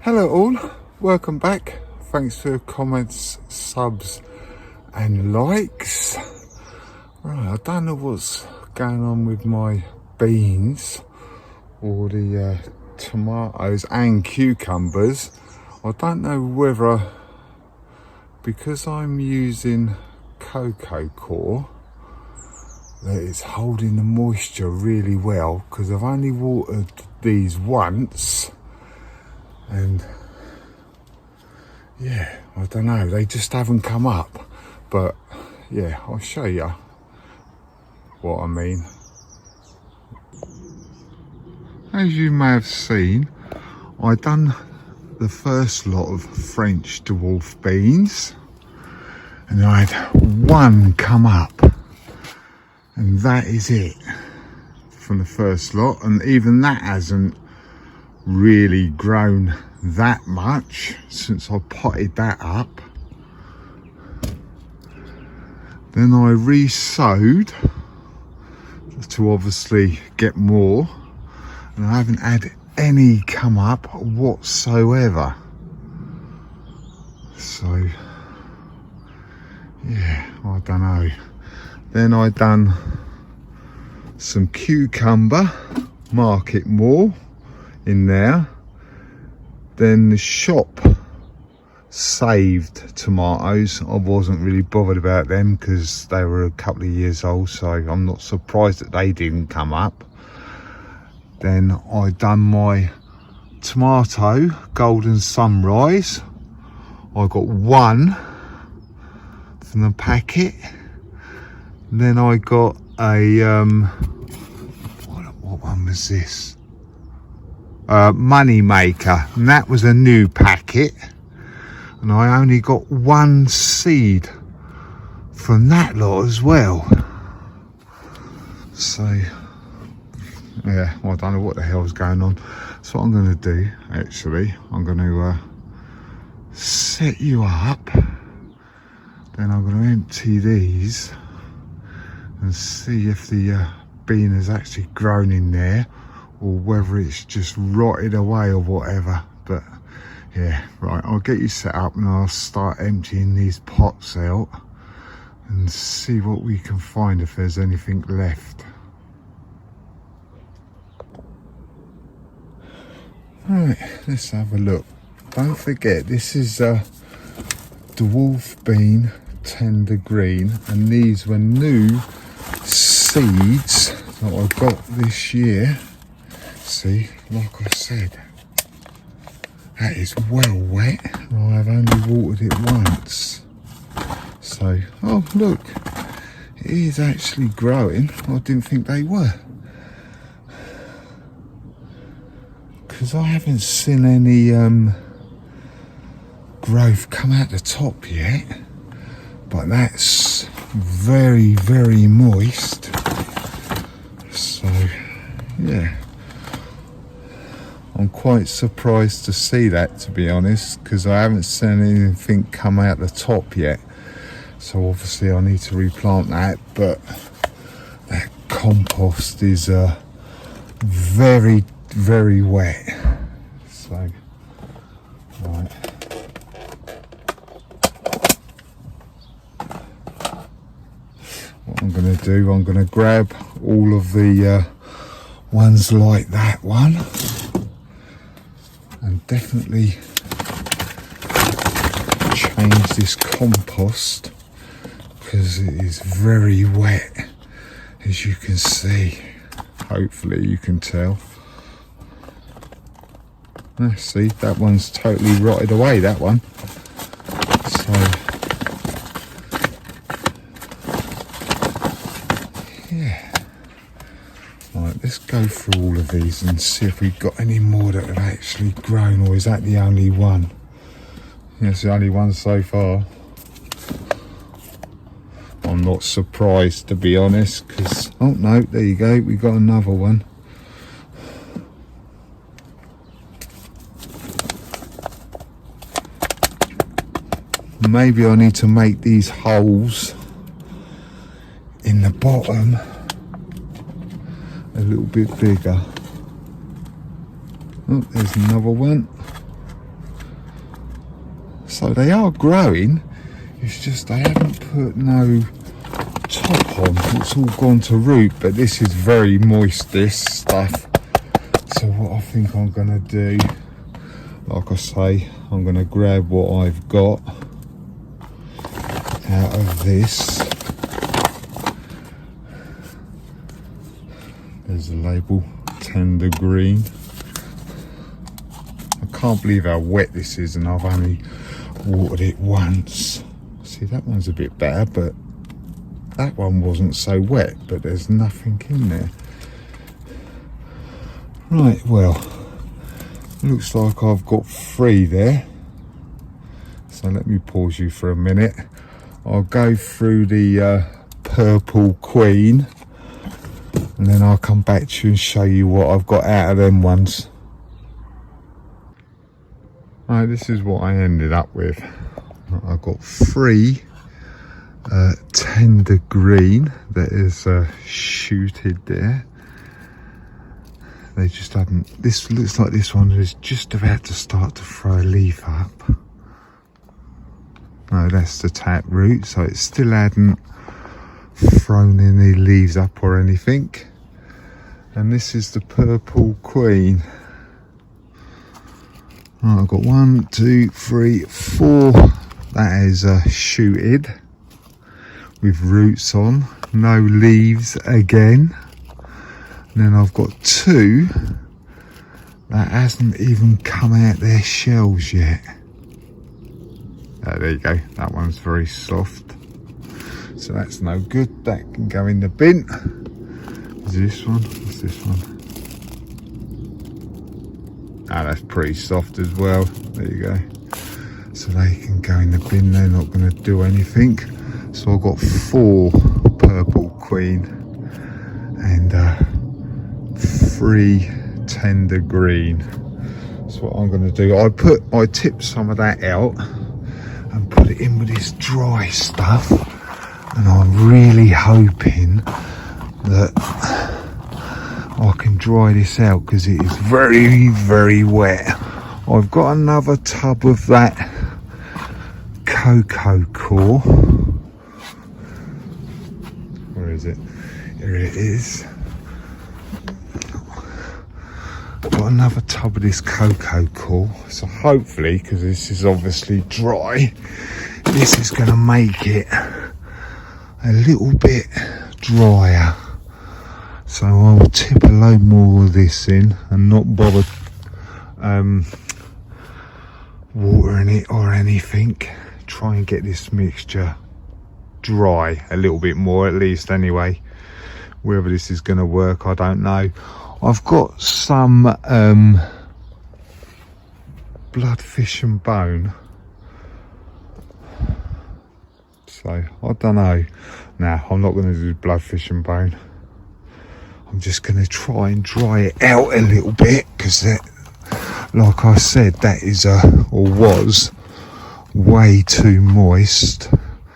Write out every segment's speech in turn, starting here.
Hello all, welcome back. Thanks for comments, subs and likes. Right, I don't know what's going on with my beans or the tomatoes and cucumbers. I don't know whether, because I'm using cocoa core, that it's holding the moisture really well, because I've only watered these once. And yeah, I don't know, they just haven't come up. But yeah, I'll show you what I mean. As you may have seen, I done the first lot of French dwarf beans, and I had one come up, and that is it from the first lot. And even that hasn't really grown that much since I potted that up. Then I re-sowed to obviously get more, and I haven't had any come up whatsoever. So yeah, I don't know. Then I done some cucumber, market more in there. Then the shop saved tomatoes. I wasn't really bothered about them because they were a couple of years old, so I'm not surprised that they didn't come up. Then I done my tomato golden sunrise. I got one from the packet. Then I got a what one was this? Money maker, and that was a new packet, and I only got one seed from that lot as well. So yeah, I don't know what the hell's going on. So what I'm going to do, actually, I'm going to set you up, then I'm going to empty these and see if the bean has actually grown in there, or whether it's just rotted away or whatever. But yeah, right, I'll get you set up and I'll start emptying these pots out and see what we can find, if there's anything left. Right, let's have a look. Don't forget, this is dwarf bean tender green, and these were new seeds that I got this year. See, like I said, that is well wet. I've only watered it once. So, oh look, it is actually growing. I didn't think they were, because I haven't seen any growth come out the top yet. But that's very, very moist. So yeah, I'm quite surprised to see that, to be honest, because I haven't seen anything come out the top yet. So obviously I need to replant that, but that compost is very, very wet. So right, what I'm going to do, I'm going to grab all of the ones like that one, and definitely change this compost, because it is very wet, as you can see. Hopefully you can tell. See, that one's totally rotted away, that one. So yeah, right, let's go through all of these and see if we've got any more that have actually grown, or is that the only one? Yeah, it's the only one so far. I'm not surprised, to be honest, because oh no, there you go, we got another one. Maybe I need to make these holes in the bottom a little bit bigger. Oh, there's another one. So they are growing, it's just they haven't put no top on. It's all gone to root, but this is very moist, this stuff. So what I think I'm gonna do, like I say, I'm gonna grab what I've got out of this. There's the label, tender green. I can't believe how wet this is, and I've only watered it once. See, that one's a bit better, but that one wasn't so wet, but there's nothing in there. Right, well, looks like I've got 3 there. So let me pause you for a minute. I'll go through the Purple Queen, and then I'll come back to you and show you what I've got out of them ones. Right, this is what I ended up with. I've got 3 tender green that is shooted there. They just haven't, this looks like this one is just about to start to throw a leaf up. No, that's the tap root, so it still hadn't thrown any leaves up or anything. And this is the Purple Queen. Right, I've got 1, 2, 3, 4. That is shooted with roots on, no leaves again. And then I've got 2 that hasn't even come out their shells yet. There you go, that one's very soft, so that's no good. That can go in the bin. Is this one? What's this one? Ah, that's pretty soft as well. There you go. So they can go in the bin, they're not going to do anything. So I've got 4 Purple Queen and 3 tender green. That's what I'm going to do. I tipped some of that out and put it in with this dry stuff, and I'm really hoping that I can dry this out because it is very, very wet. I've got another tub of that cocoa core. Where is it? Here it is. Got another tub of this cocoa core, so hopefully, because this is obviously dry, this is going to make it a little bit drier. So I will tip a load more of this in and not bother watering it or anything. Try and get this mixture dry a little bit more, at least anyway. Whether this is going to work, I don't know. I've got some bloodfish and bone, so I don't know. Now, I'm not going to do bloodfish and bone. I'm just going to try and dry it out a little bit, because like I said, that is or was way too moist.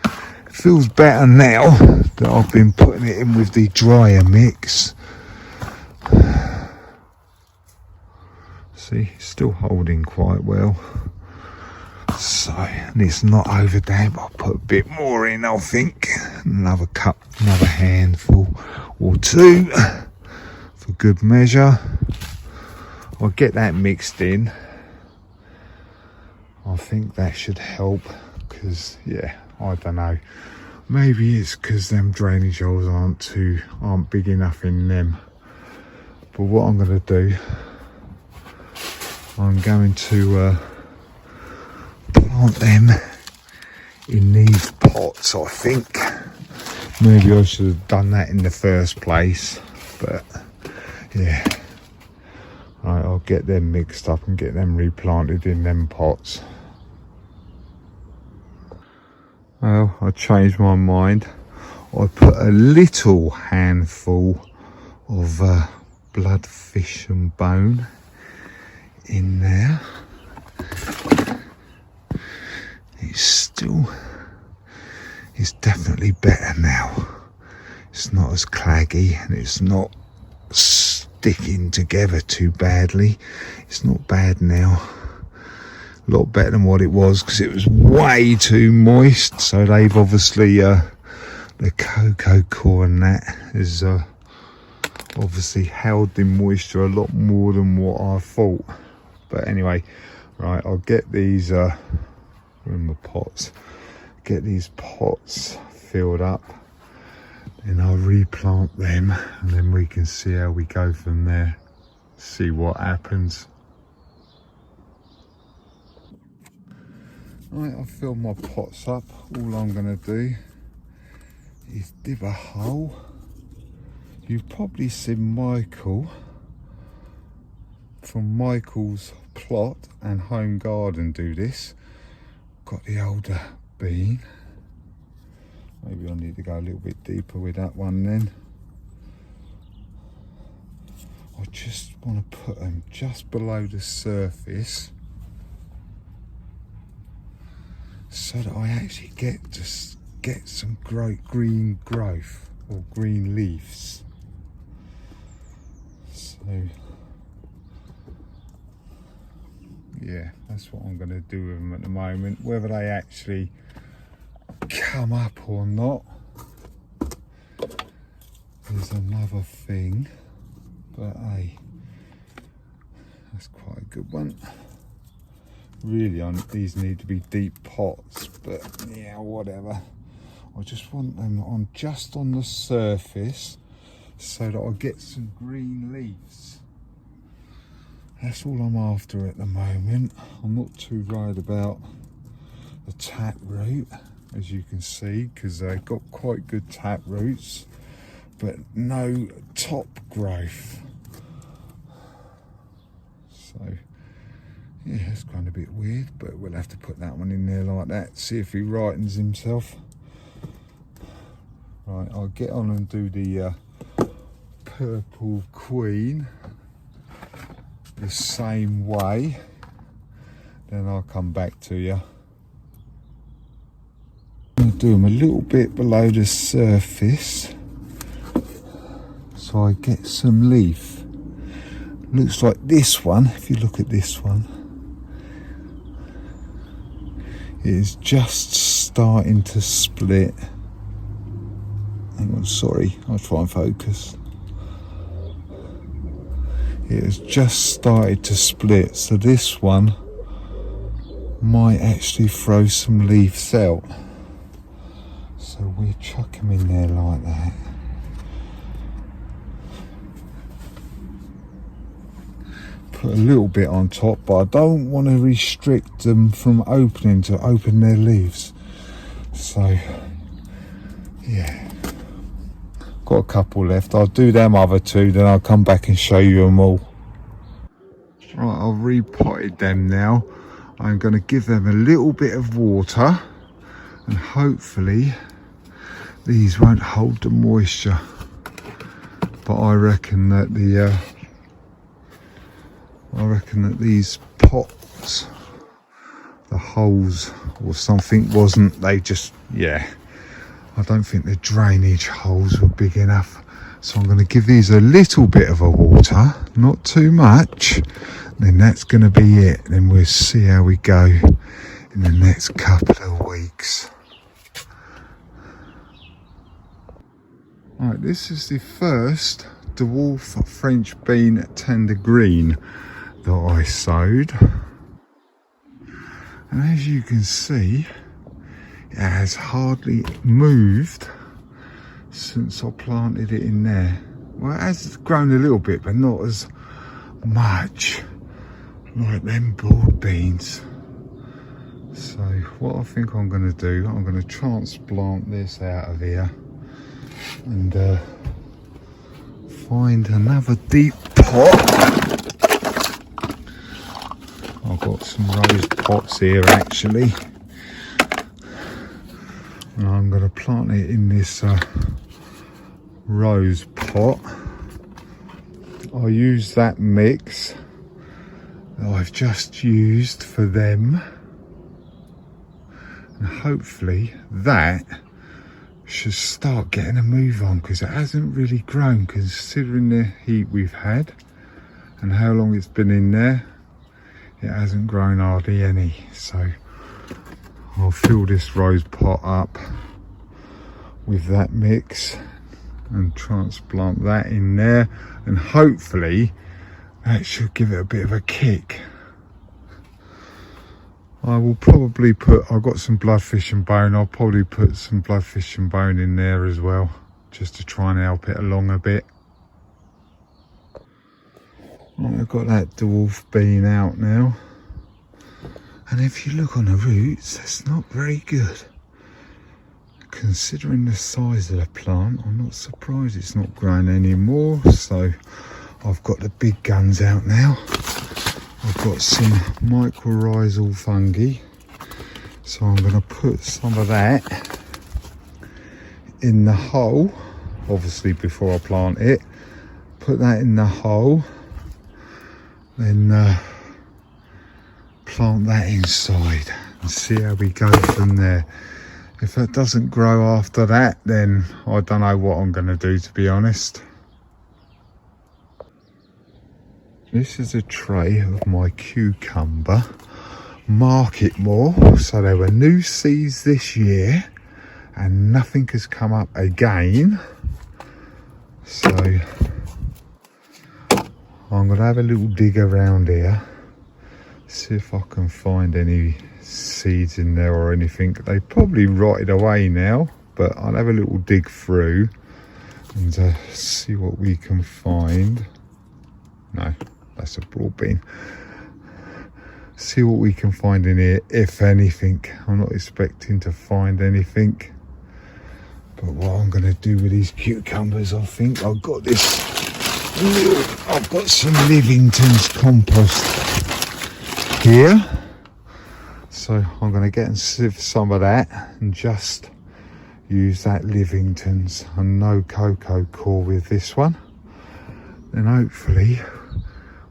It feels better now that I've been putting it in with the drier mix. See, it's still holding quite well. So, and it's not over damp. I'll put a bit more in, I think. Another cup, another handful or 2 for good measure. I'll get that mixed in. I think that should help, because yeah, I don't know. Maybe it's because them drainage holes aren't big enough in them. But what I'm going to do, I'm going to plant them in these pots, I think. Maybe I should have done that in the first place, but yeah. Right, I'll get them mixed up and get them replanted in them pots. Well, I changed my mind. I put a little handful of bloodfish and bone in there. It's definitely better now. It's not as claggy and it's not sticking together too badly. It's not bad now. lot better than what it was, because it was way too moist. So they've obviously the cocoa core and that has obviously held the moisture a lot more than what I thought. But anyway, right, I'll get these where are my pots, get these pots filled up, and I'll replant them, and then we can see how we go from there, see what happens. Right, I've filled my pots up. All I'm going to do is dig a hole. You've probably seen Michael from Michael's Plot and Home Garden do this. Got the older bean. Maybe I need to go a little bit deeper with that one then. I just want to put them just below the surface, so that I actually get some great green growth or green leaves. So yeah, that's what I'm going to do with them at the moment. Whether they actually come up or not is another thing, but hey, that's quite a good one. Really, these need to be deep pots, but yeah, whatever. I just want them on just on the surface, so that I get some green leaves. That's all I'm after at the moment. I'm not too worried about the tap root, as you can see, because they've got quite good tap roots, but no top growth. So yeah, it's kind of a bit weird, but we'll have to put that one in there like that, see if he rightens himself. Right, I'll get on and do the Purple Queen the same way, then I'll come back to you. I'm going to do them a little bit below the surface so I get some leaf. Looks like this one, if you look at this one, it is just starting to split. Hang on, sorry, I'll try and focus. It has just started to split, so this one might actually throw some leaves out. So we'll chuck them in there like that. Put a little bit on top, but I don't want to restrict them from opening to open their leaves. So yeah, got a couple left. I'll do them other two, then I'll come back and show you them all. Right, I've repotted them now. I'm going to give them a little bit of water, and hopefully these won't hold the moisture. But I reckon that these pots, the holes or something wasn't, they just, yeah, I don't think the drainage holes were big enough. So I'm going to give these a little bit of a water, not too much. Then that's going to be it. Then we'll see how we go in the next couple of weeks. Right, this is the first dwarf French bean tender green that I sowed. And as you can see, it has hardly moved since I planted it in there. Well, it has grown a little bit, but not as much like them broad beans. So what I think I'm going to do, I'm going to transplant this out of here and find another deep pot. I've got some rose pots here actually, and I'm going to plant it in this rose pot. I'll use that mix that I've just used for them, and hopefully that should start getting a move on, because it hasn't really grown considering the heat we've had and how long it's been in there. it hasn't grown hardly any. So I'll fill this rose pot up with that mix and transplant that in there, and hopefully that should give it a bit of a kick. I will probably put, I've got some bloodfish and bone, I'll probably put some bloodfish and bone in there as well, just to try and help it along a bit. Right, I've got that dwarf bean out now, and if you look on the roots, that's not very good. Considering the size of the plant, I'm not surprised it's not growing anymore. So I've got the big guns out now. I've got some mycorrhizal fungi, so I'm going to put some of that in the hole, obviously before I plant it. Put that in the hole, then plant that inside and see how we go from there. If it doesn't grow after that, then I don't know what I'm going to do, to be honest. This is a tray of my cucumber market more. So there were new seeds this year and nothing has come up again. So I'm going to have a little dig around here, see if I can find any seeds in there or anything. They probably rotted away now, but I'll have a little dig through and see what we can find. No, that's a broad bean. See what we can find in here, if anything. I'm not expecting to find anything, but what I'm going to do with these cucumbers, I think I've got this I've got some Livington's compost here, so I'm going to get and sieve some of that and just use that Livington's and no cocoa core with this one. Then hopefully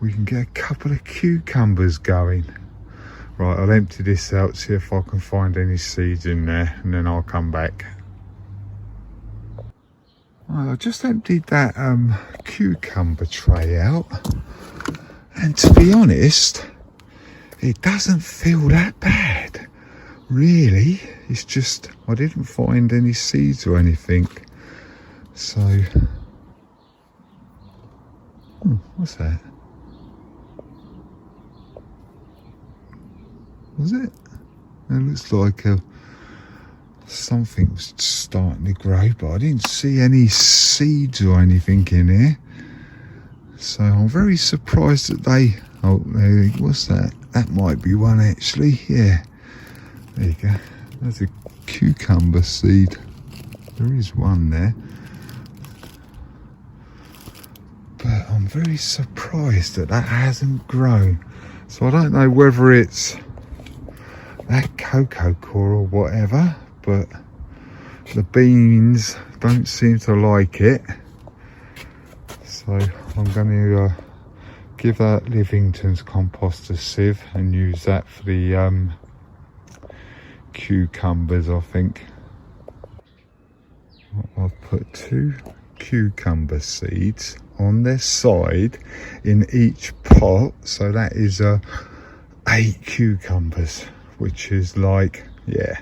we can get a couple of cucumbers going. Right, I'll empty this out, see if I can find any seeds in there, and then I'll come back. Right, I just emptied that cucumber tray out, and to be honest, it doesn't feel that bad, really. It's just I didn't find any seeds or anything. So, what's that? Was it? It looks like something's starting to grow, but I didn't see any seeds or anything in here. So I'm very surprised that they... Oh, what's that? That might be one actually. Yeah, there you go. There's a cucumber seed. There is one there. But I'm very surprised that that hasn't grown. So I don't know whether it's that cocoa core or whatever, but the beans don't seem to like it. So I'm going to give that Livington's compost a sieve and use that for the cucumbers, I think. I've put 2 cucumber seeds on their side in each pot, so that is 8 cucumbers, which is like, yeah,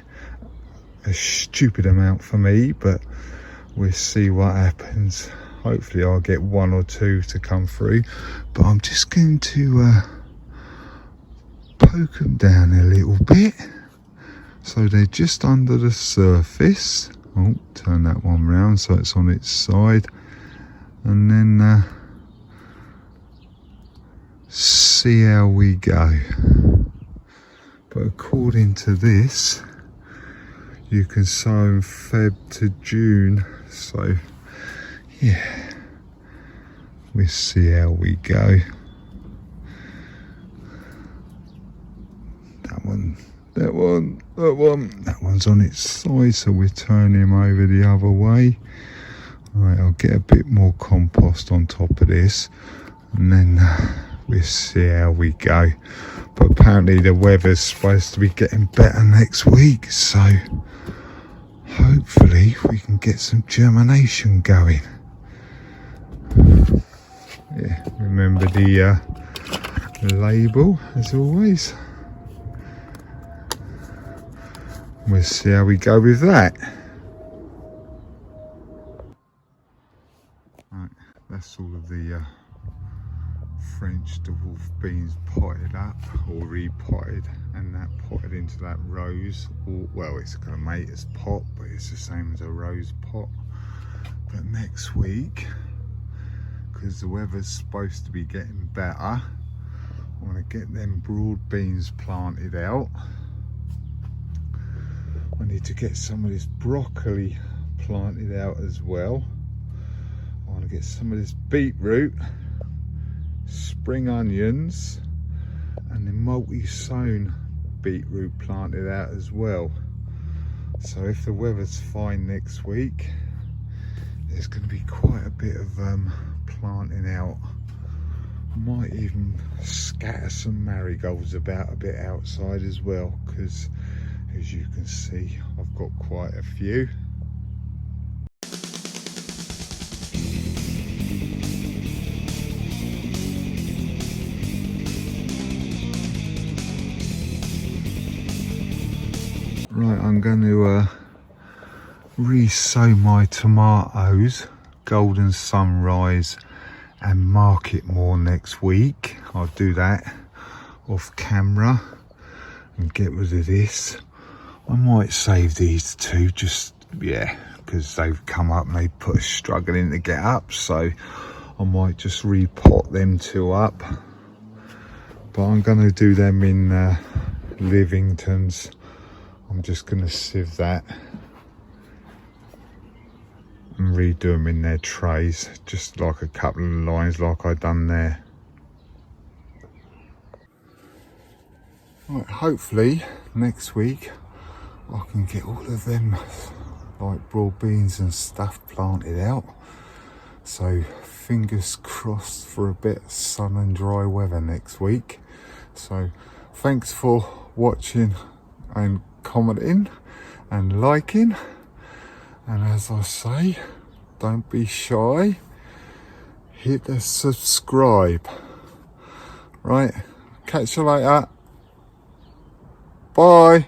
a stupid amount for me, but we'll see what happens. Hopefully I'll get 1 or 2 to come through, but I'm just going to poke them down a little bit so they're just under the surface. Oh, turn that one round so it's on its side, and then see how we go. But according to this, you can sow in Feb to June, so yeah, we'll see how we go. That one's on its side, so we'll turn him over the other way. Right, I'll get a bit more compost on top of this, and then we'll see how we go. But apparently the weather's supposed to be getting better next week, so hopefully we can get some germination going. Yeah, remember the label as always. We'll see how we go with that. Right, that's all of the French dwarf beans potted up or repotted, and that potted into that rose, or well, it's going to mate as pot, but it's the same as a rose pot. But next week, because the weather's supposed to be getting better, I want to get them broad beans planted out. I need to get some of this broccoli planted out as well. I want to get some of this beetroot, spring onions, and the multi-sown beetroot planted out as well. So if the weather's fine next week, there's going to be quite a bit of planting out. I might even scatter some marigolds about a bit outside as well, because as you can see, I've got quite a few. Right, I'm going to re-sow my tomatoes, Golden Sunrise and Market More next week. I'll do that off camera and get rid of this. I might save these two, just, yeah, because they've come up and they put us struggling to get up, so I might just repot them two up. But I'm going to do them in Livingtons. I'm just going to sieve that and redo them in their trays, just like a couple of lines like I done there. Right, hopefully next week I can get all of them like broad beans and stuff planted out. So fingers crossed for a bit of sun and dry weather next week. So thanks for watching and commenting and liking, and as I say, don't be shy, hit the subscribe. Right, catch you later, bye.